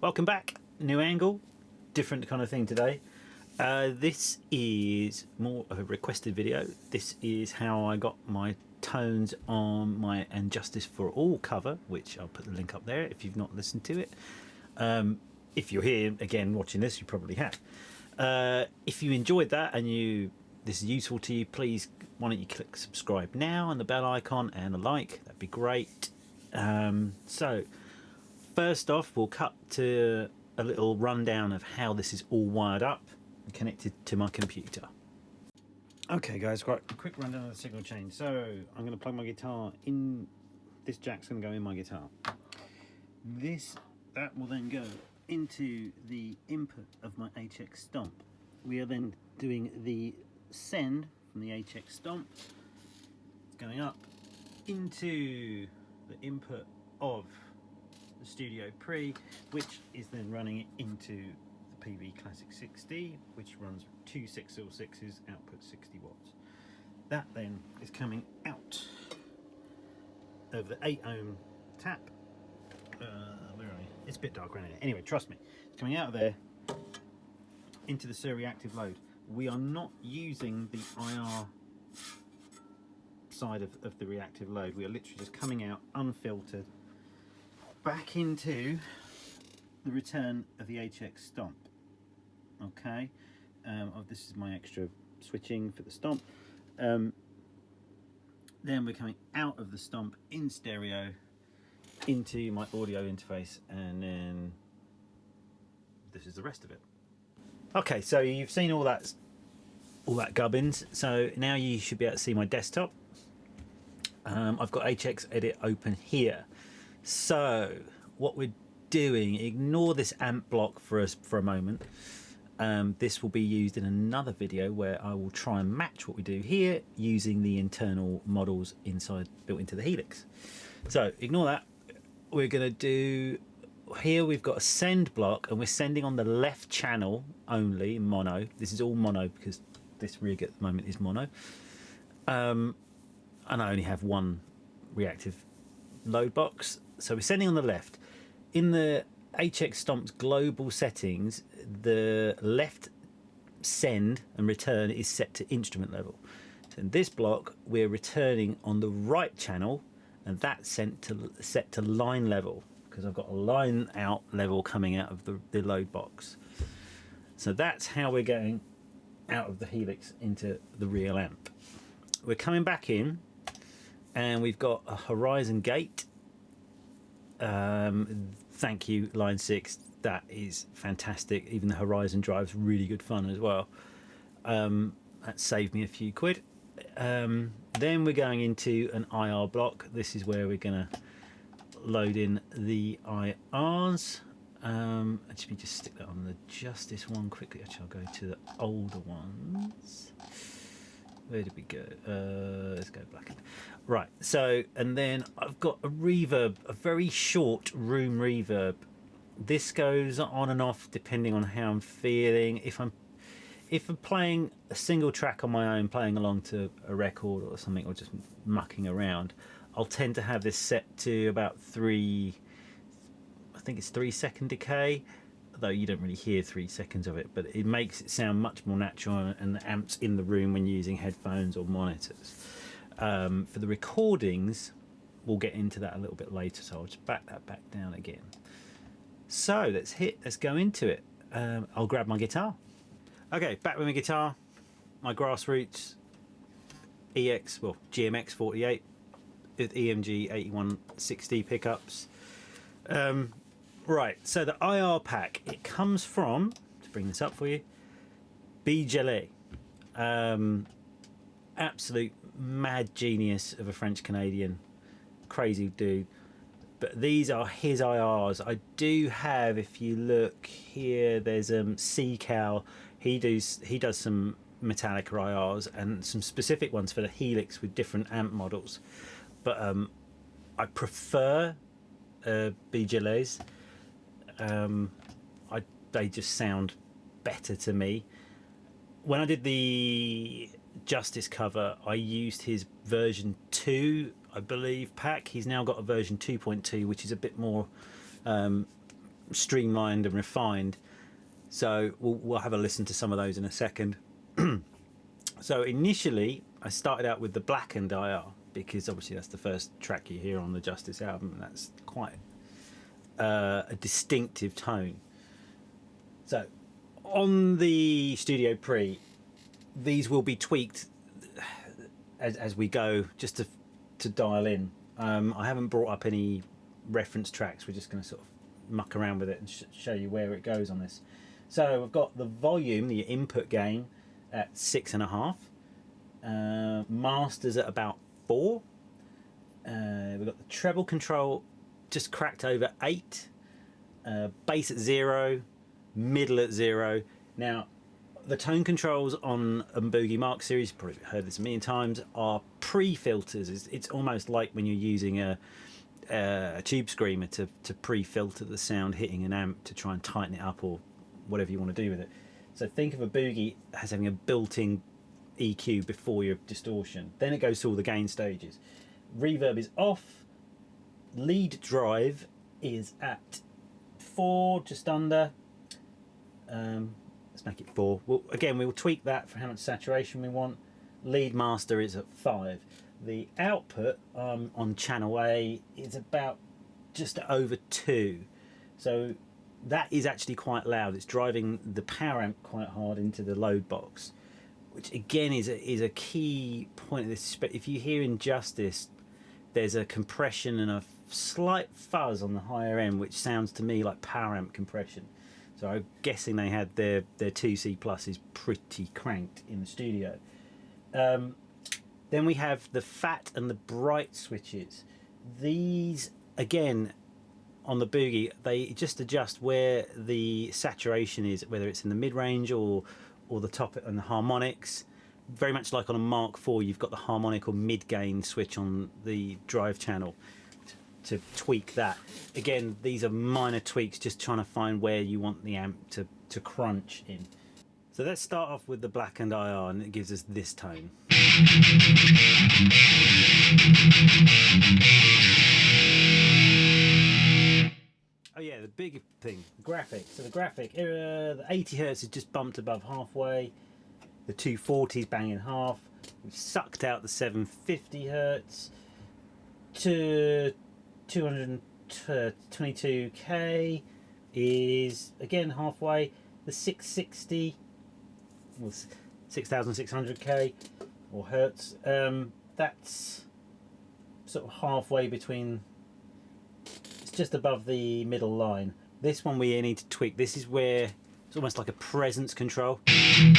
Welcome back. New angle, different kind of thing today. This is more of a requested video. This is how I got my tones on my And Justice for All cover, which I'll put the link up there if you've not listened to it. If you're here again watching this, you probably have. If you enjoyed that and this is useful to you, please why don't you click subscribe now and the bell icon and a like. That'd be great. So first off, we'll cut to a little rundown of how this is all wired up and connected to my computer. Okay guys, right, a quick rundown of the signal chain. So I'm going to plug my guitar in. This jack's going to go in my guitar. That will then go into the input of my HX Stomp. We are then doing the send from the HX Stomp. It's going up into the input of the Studio Pre, which is then running it into the PV Classic 60, which runs two 606s, output 60 watts. That then is coming out over the 8 ohm tap. Where are you? It's a bit dark around here. Anyway, trust me, it's coming out of there into the reactive load. We are not using the IR side of the reactive load. We are literally just coming out unfiltered back into the return of the HX Stomp. Okay, this is my extra switching for the Stomp. Then we're coming out of the Stomp in stereo into my audio interface, and then this is the rest of it. Okay, so you've seen all that gubbins, so now you should be able to see my desktop. I've got HX Edit open here. So what we're doing, ignore this amp block for us for a moment. This will be used in another video where I will try and match what we do here using the internal models built into the Helix. So ignore that. We're going to do here, we've got a send block and we're sending on the left channel only, mono. This is all mono because this rig at the moment is mono. And I only have one reactive load box. So we're sending on the left. In the HX Stomp's global settings, the left send and return is set to instrument level. So in this block, we're returning on the right channel, and that's set to line level because I've got a line out level coming out of the load box. So that's how we're going out of the Helix into the real amp. We're coming back in, and we've got a horizon gate. Thank you, line 6. That is fantastic. Even the horizon drive's really good fun as well. That saved me a few quid. Then we're going into an IR block. This is where we're going to load in the IRs. Actually, just stick that on the Justice one quickly. Actually, I'll go to the older ones. Where did we go? Let's go black. Right, so, and then I've got a reverb, a very short room reverb. This goes on and off depending on how I'm feeling. If I'm playing a single track on my own, playing along to a record or something, or just mucking around, I'll tend to have this set to about 3 second decay, though you don't really hear 3 seconds of it, but it makes it sound much more natural, and the amp's in the room when using headphones or monitors. For the recordings, we'll get into that a little bit later, so I'll just back that back down again. So let's go into it. I'll grab my guitar. Okay, back with my guitar, my Grassroots GMX 48 with EMG 8160 pickups. Right, so the IR pack, it comes from, to bring this up for you, BGelais. Absolute mad genius of a French Canadian, crazy dude. But these are his IRs. I do have, if you look here, there's C-Cal. He does some Metallica IRs and some specific ones for the Helix with different amp models. But I prefer BGelais. They just sound better to me. When I did the Justice cover, I used his version 2, I believe, pack. He's now got a version 2.2, which is a bit more streamlined and refined. So we'll have a listen to some of those in a second. So initially I started out with the blackened IR, because obviously that's the first track you hear on the Justice album, and that's quite a distinctive tone. So on the Studio Pre, these will be tweaked as we go, just to dial in. I haven't brought up any reference tracks. We're just going to sort of muck around with it and show you where it goes on this. So we've got the volume, the input gain, at 6.5. Masters at about 4. We've got the treble control just cracked over 8. Bass at 0. Middle at 0. Now, the tone controls on a Boogie Mark series, you've probably heard this a million times, are pre-filters. It's almost like when you're using a tube screamer to pre-filter the sound hitting an amp to try and tighten it up or whatever you want to do with it. So think of a Boogie as having a built-in EQ before your distortion. Then it goes to all the gain stages. Reverb is off. Lead drive is at 4, just under. Let's make it 4. We'll tweak that for how much saturation we want. Lead master is at 5. The output on channel A is about just over 2. So that is actually quite loud. It's driving the power amp quite hard into the load box, which again is a key point of this. But if you hear Injustice, there's a compression and a slight fuzz on the higher end, which sounds to me like power amp compression. So I'm guessing they had their 2C pluses pretty cranked in the studio. Then we have the fat and the bright switches. These, again, on the Boogie, they just adjust where the saturation is, whether it's in the mid-range or the top and the harmonics. Very much like on a Mark IV, you've got the harmonic or mid-gain switch on the drive channel to tweak that. Again, these are minor tweaks, just trying to find where you want the amp to crunch in. So let's start off with the blackened IR, and it gives us this tone. Oh yeah, the big thing, graphic. So the graphic, the 80 Hz is just bumped above halfway. The 240 is banging half. We've sucked out the 750 Hz to 222k is again halfway. The 660 was 6600k or hertz. That's sort of halfway between. It's just above the middle line. This one we need to tweak. This is where it's almost like a presence control. It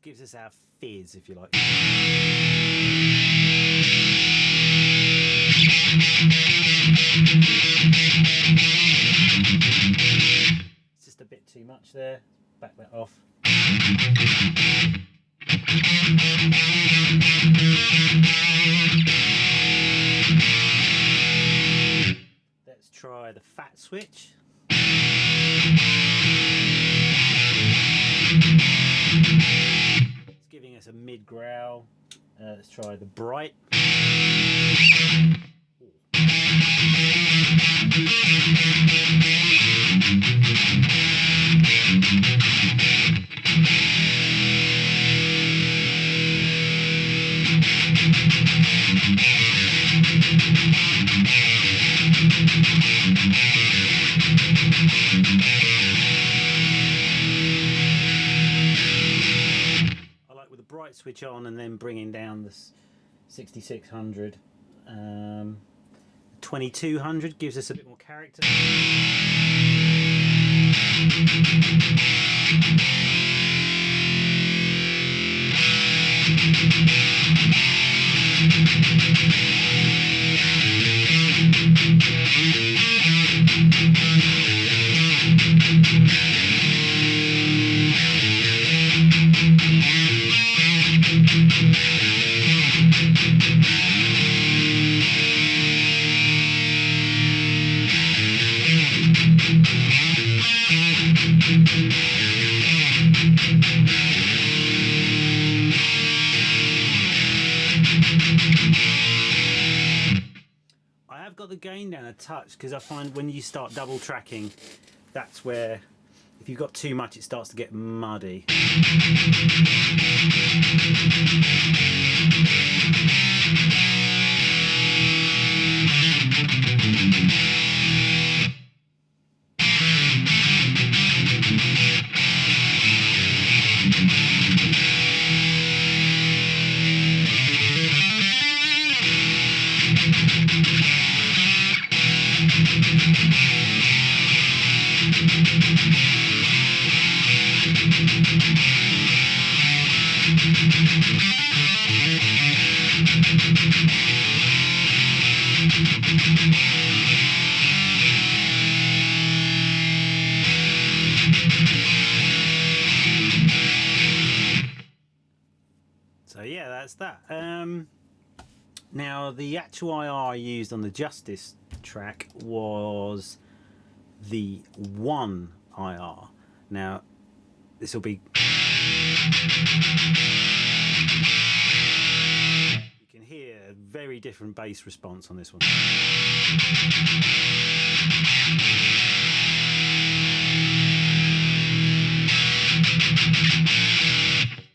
gives us our fizz, if you like. It's just a bit too much there. Back that off. Let's try the fat switch. It's giving us a mid growl. Let's try the bright. I like with the bright switch on and then bringing down the 6600. 2200 gives us a bit more character. got the gain down a touch, because I find when you start double tracking, that's where, if you've got too much, it starts to get muddy. So yeah, that's that. Now the actual IR I used on the Justice track was the 1 IR. Now this will be, you can hear a very different bass response on this one.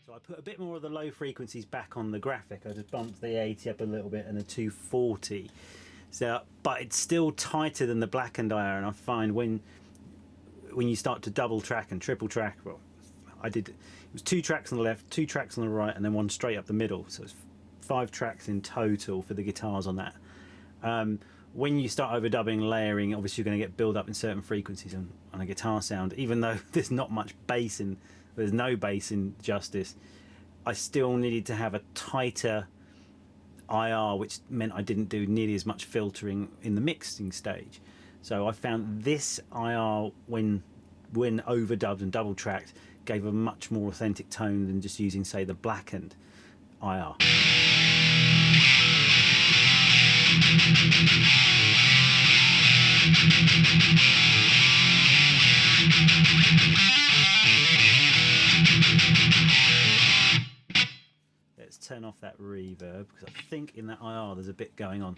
I put a bit more of the low frequencies back on the graphic. I just bumped the 80 up a little bit and the 240. So, but it's still tighter than the blackened IR, and I find when you start to double track and triple track, well, it was 2 tracks on the left, 2 tracks on the right, and then 1 straight up the middle. So it's 5 tracks in total for the guitars on that. When you start overdubbing, layering, obviously you're going to get build up in certain frequencies on a guitar sound. Even though there's not much bass in, there's no bass in Justice, I still needed to have a tighter IR, which meant I didn't do nearly as much filtering in the mixing stage. So I found this IR, when overdubbed and double tracked, gave a much more authentic tone than just using, say, the blackened IR. Let's turn off that reverb, because I think in that IR there's a bit going on.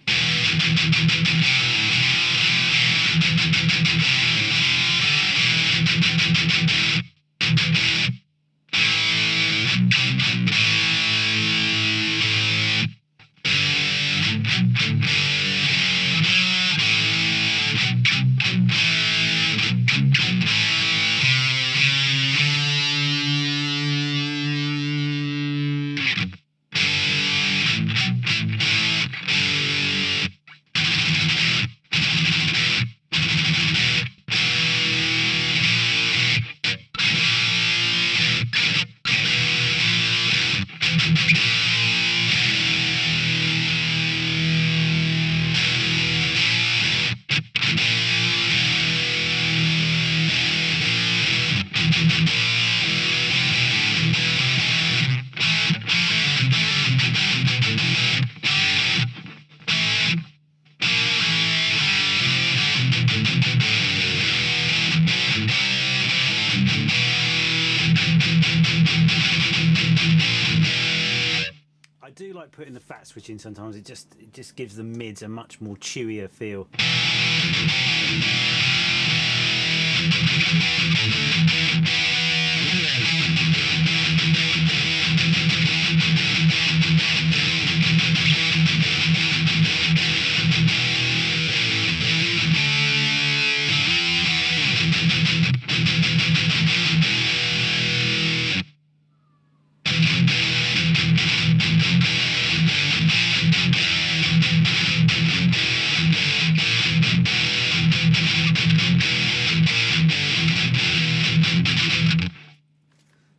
I do like putting the fat switch in sometimes. It just gives the mids a much more chewier feel.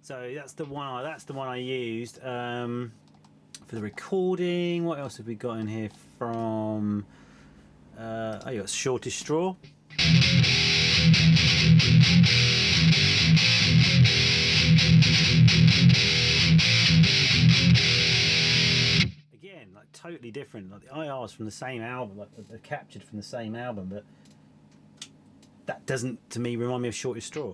So that's the one I used for the recording. What else have we got in here from? Oh, you got Shortest Straw. Again, like totally different. Like the IR's from the same album, like they're captured from the same album, but that doesn't, to me, remind me of Shortest Straw.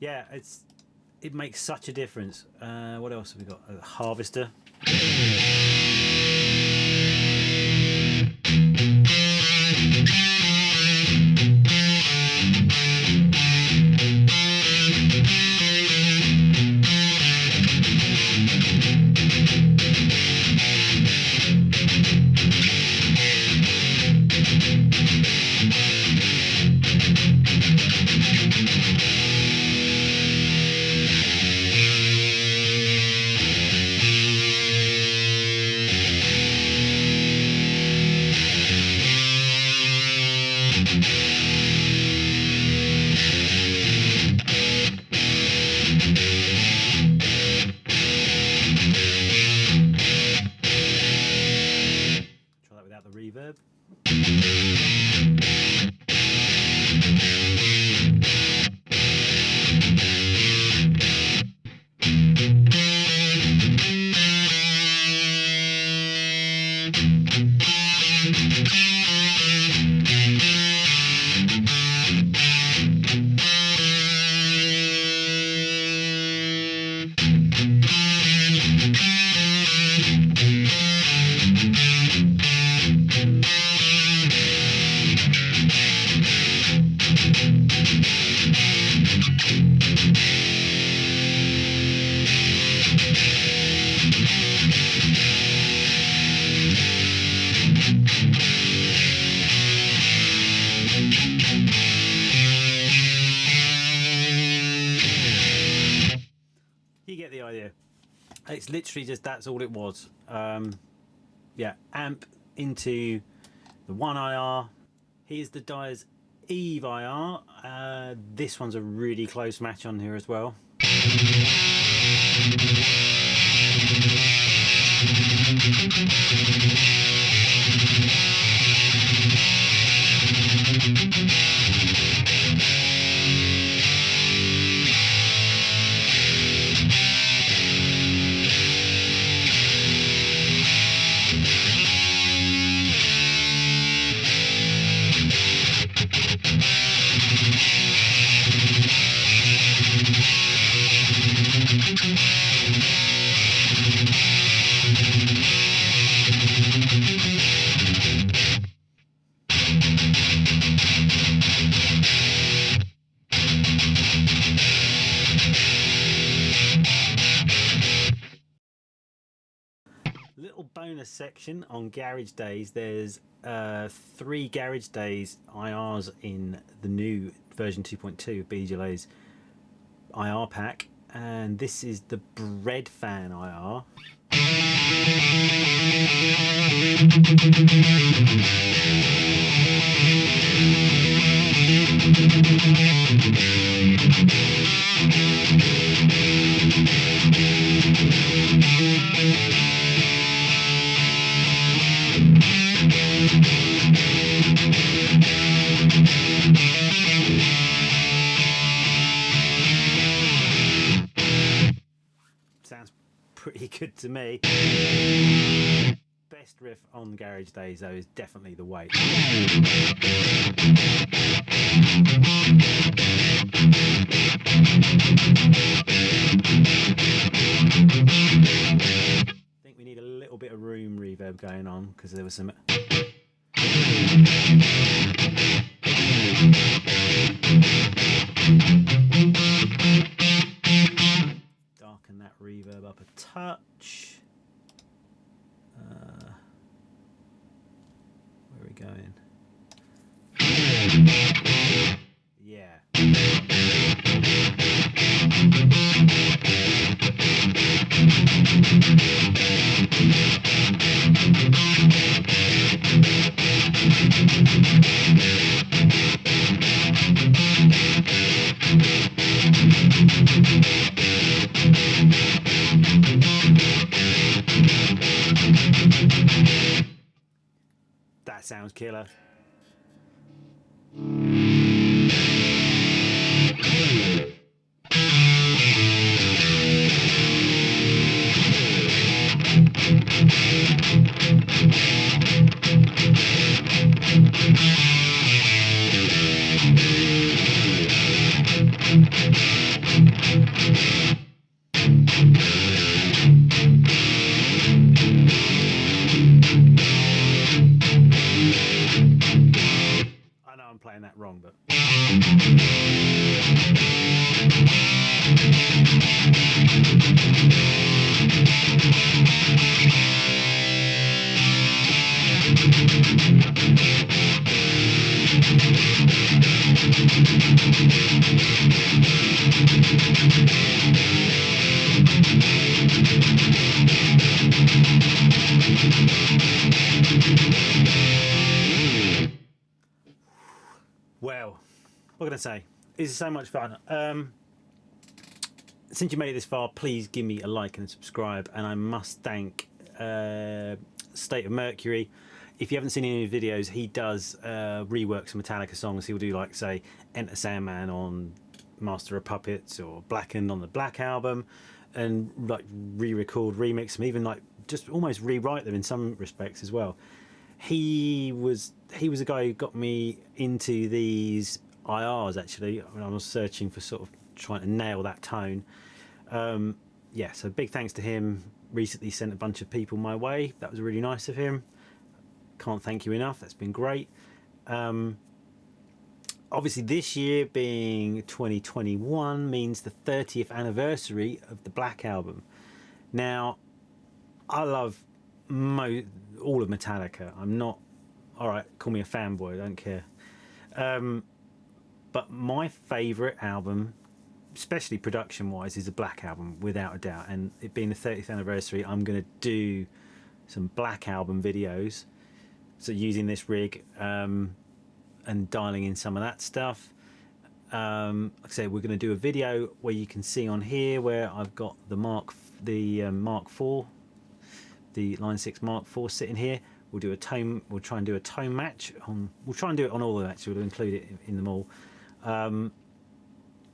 yeah, it makes such a difference. What else have we got? A harvester. Try that without the reverb. You get the idea. It's literally just that's all it was. Yeah, amp into the 1IR. Here's the Dyer's Eve IR. This one's a really close match on here as well. Little bonus section on Garage Days. There's 3 Garage Days IRs in the new version 2.2 of BGelais IR pack, and this is the Bread Fan IR. Sounds pretty good to me. Best riff on Garage Days though is definitely the Wait. I think we need a little bit of room reverb going on because there was some. Darken that reverb up a touch. Where are we going? Yeah. That sounds killer. wrong, but. Well, what can I say? This is so much fun. Since you made it this far, please give me a like and a subscribe. And I must thank State of Mercury. If you haven't seen any of his videos, he does rework some Metallica songs. He'll do, like, say, Enter Sandman on Master of Puppets or Blackened on the Black album, and like re-record, remix them, even like just almost rewrite them in some respects as well. He was a guy who got me into these IRs, actually, when I was searching for sort of trying to nail that tone. Yeah, so big thanks to him. Recently sent a bunch of people my way. That was really nice of him. Can't thank you enough. That's been great. Obviously, this year being 2021 means the 30th anniversary of the Black Album. Now, I love all of Metallica. I'm not, all right, call me a fanboy, I don't care. But my favourite album, especially production-wise, is the Black Album, without a doubt. And it being the 30th anniversary, I'm going to do some Black Album videos. So using this rig and dialing in some of that stuff. Like I say, we're going to do a video where you can see on here where I've got the Mark IV, the Line 6 Mark IV sitting here. We'll do a tone. We'll try and do a tone match on. We'll try and do it on all of them. Actually, we'll include it in them all. And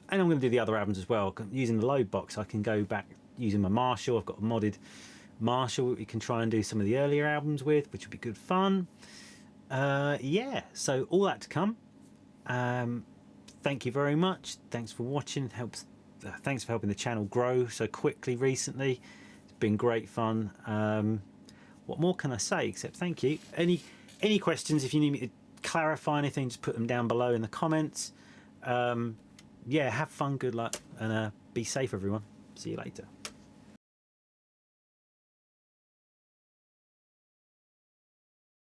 I'm going to do the other albums as well. Using the load box, I can go back using my Marshall. I've got a modded Marshall we can try and do some of the earlier albums with, which would be good fun. Yeah, so all that to come. Thank you very much. Thanks for watching. It helps. Thanks for helping the channel grow so quickly recently. It's been great fun. What more can I say except thank you? Any questions? If you need me to clarify anything, just put them down below in the comments. Yeah, have fun, good luck, and be safe, everyone. See you later.